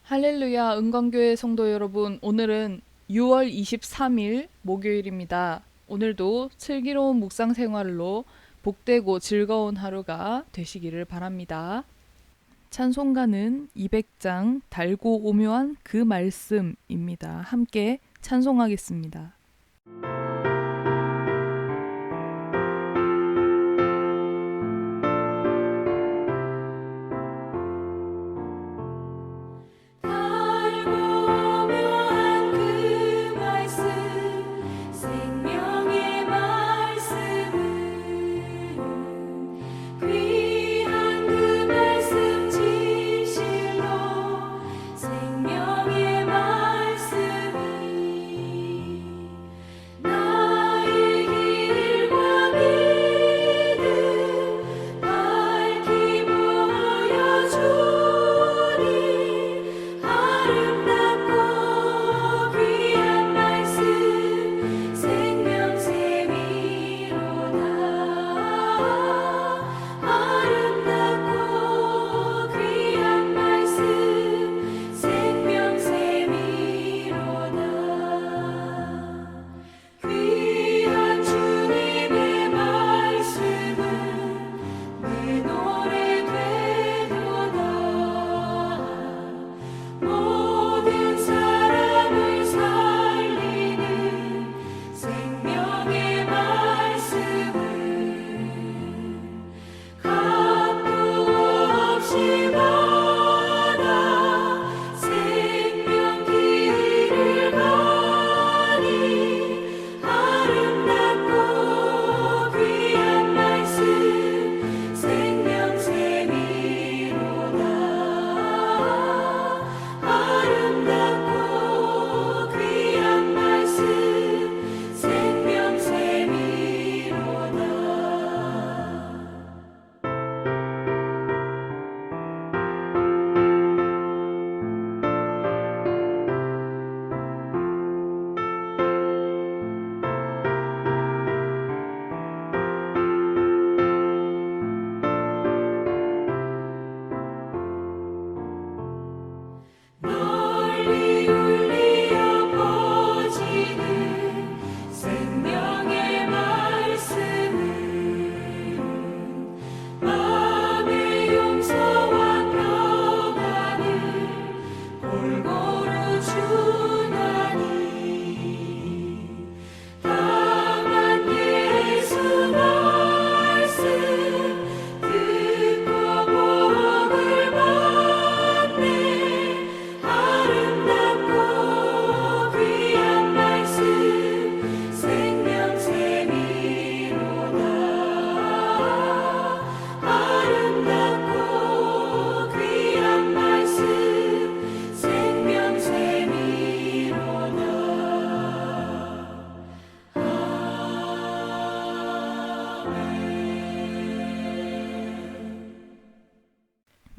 할렐루야 은광교회 성도 여러분, 오늘은 6월 23일 목요일입니다. 오늘도 슬기로운 묵상 생활로 복되고 즐거운 하루가 되시기를 바랍니다. 찬송가는 200장 달고 오묘한 그 말씀입니다. 함께 찬송하겠습니다.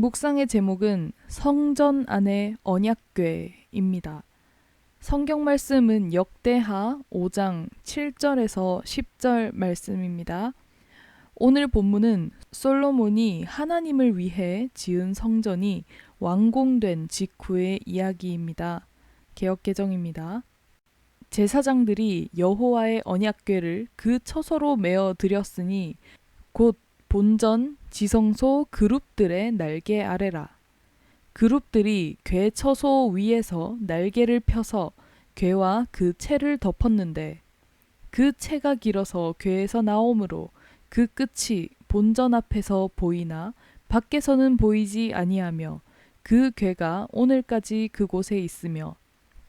묵상의 제목은 성전 안의 언약궤입니다. 성경 말씀은 역대하 5장 7절에서 10절 말씀입니다. 오늘 본문은 솔로몬이 하나님을 위해 지은 성전이 완공된 직후의 이야기입니다. 개역개정입니다. 제사장들이 여호와의 언약궤를 그 처소로 메어 드렸으니 곧 본전, 지성소 그룹들의 날개 아래라. 그룹들이 궤 처소 위에서 날개를 펴서 궤와 그 채를 덮었는데 그 채가 길어서 궤에서 나오므로 그 끝이 본전 앞에서 보이나 밖에서는 보이지 아니하며 그 궤가 오늘까지 그곳에 있으며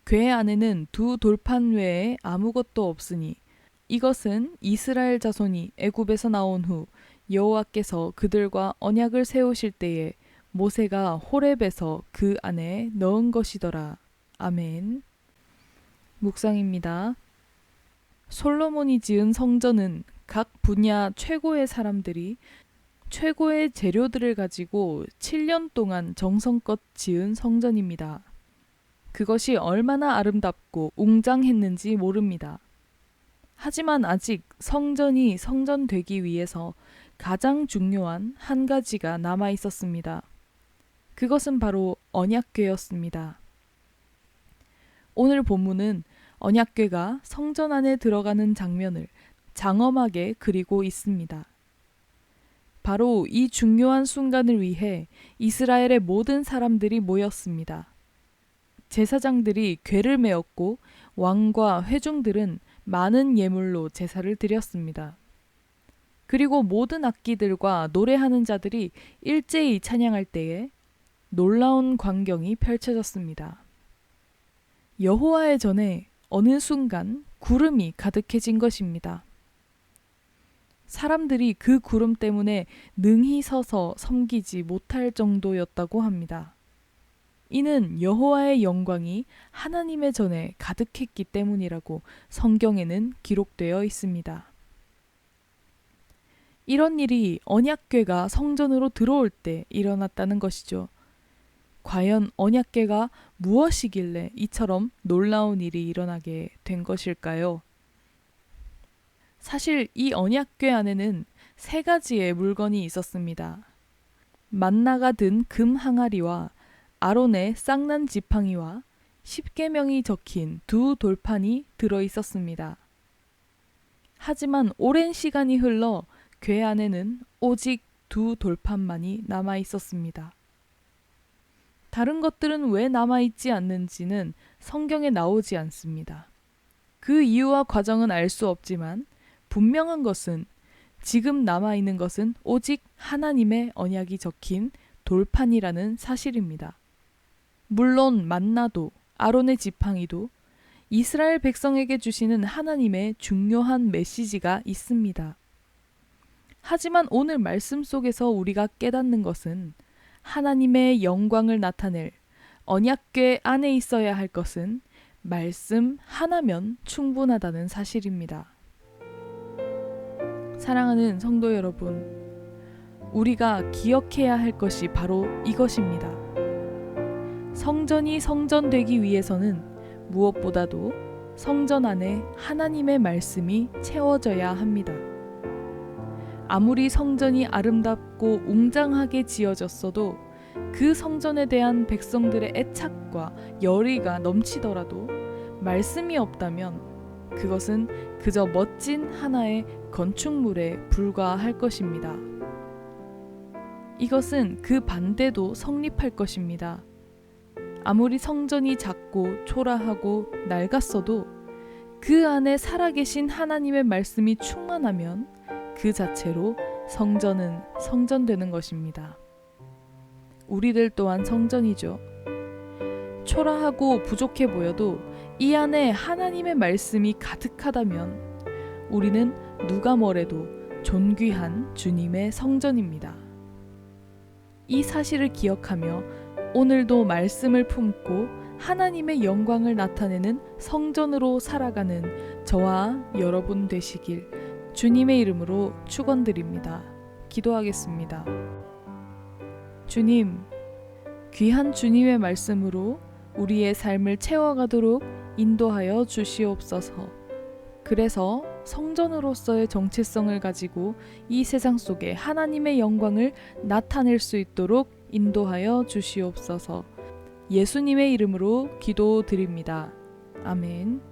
궤 안에는 두 돌판 외에 아무것도 없으니 이것은 이스라엘 자손이 애굽에서 나온 후 여호와께서 그들과 언약을 세우실 때에 모세가 호렙에서 그 안에 넣은 것이더라. 아멘. 묵상입니다. 솔로몬이 지은 성전은 각 분야 최고의 사람들이 최고의 재료들을 가지고 7년 동안 정성껏 지은 성전입니다. 그것이 얼마나 아름답고 웅장했는지 모릅니다. 하지만 아직 성전이 성전되기 위해서 가장 중요한 한 가지가 남아 있었습니다. 그것은 바로 언약궤였습니다. 오늘 본문은 언약궤가 성전 안에 들어가는 장면을 장엄하게 그리고 있습니다. 바로 이 중요한 순간을 위해 이스라엘의 모든 사람들이 모였습니다. 제사장들이 궤를 메었고 왕과 회중들은 많은 예물로 제사를 드렸습니다. 그리고 모든 악기들과 노래하는 자들이 일제히 찬양할 때에 놀라운 광경이 펼쳐졌습니다. 여호와의 전에 어느 순간 구름이 가득해진 것입니다. 사람들이 그 구름 때문에 능히 서서 섬기지 못할 정도였다고 합니다. 이는 여호와의 영광이 하나님의 전에 가득했기 때문이라고 성경에는 기록되어 있습니다. 이런 일이 언약궤가 성전으로 들어올 때 일어났다는 것이죠. 과연 언약궤가 무엇이길래 이처럼 놀라운 일이 일어나게 된 것일까요? 사실 이 언약궤 안에는 3가지의 물건이 있었습니다. 만나가 든 금 항아리와 아론의 쌍난 지팡이와 10계명이 적힌 2 돌판이 들어 있었습니다. 하지만 오랜 시간이 흘러 궤 안에는 오직 2 돌판만이 남아 있었습니다. 다른 것들은 왜 남아있지 않는지는 성경에 나오지 않습니다. 그 이유와 과정은 알 수 없지만 분명한 것은 지금 남아있는 것은 오직 하나님의 언약이 적힌 돌판이라는 사실입니다. 물론 만나도 아론의 지팡이도 이스라엘 백성에게 주시는 하나님의 중요한 메시지가 있습니다. 하지만 오늘 말씀 속에서 우리가 깨닫는 것은 하나님의 영광을 나타낼 언약궤 안에 있어야 할 것은 말씀 하나면 충분하다는 사실입니다. 사랑하는 성도 여러분, 우리가 기억해야 할 것이 바로 이것입니다. 성전이 성전되기 위해서는 무엇보다도 성전 안에 하나님의 말씀이 채워져야 합니다. 아무리 성전이 아름답고 웅장하게 지어졌어도 그 성전에 대한 백성들의 애착과 열의가 넘치더라도 말씀이 없다면 그것은 그저 멋진 하나의 건축물에 불과할 것입니다. 이것은 그 반대도 성립할 것입니다. 아무리 성전이 작고 초라하고 낡았어도 그 안에 살아계신 하나님의 말씀이 충만하면 그 자체로 성전은 성전되는 것입니다. 우리들 또한 성전이죠. 초라하고 부족해 보여도 이 안에 하나님의 말씀이 가득하다면 우리는 누가 뭐래도 존귀한 주님의 성전입니다. 이 사실을 기억하며 오늘도 말씀을 품고 하나님의 영광을 나타내는 성전으로 살아가는 저와 여러분 되시길 주님의 이름으로 축원드립니다. 기도하겠습니다. 주님, 귀한 주님의 말씀으로 우리의 삶을 채워가도록 인도하여 주시옵소서. 그래서 성전으로서의 정체성을 가지고 이 세상 속에 하나님의 영광을 나타낼 수 있도록 인도하여 주시옵소서. 예수님의 이름으로 기도드립니다. 아멘.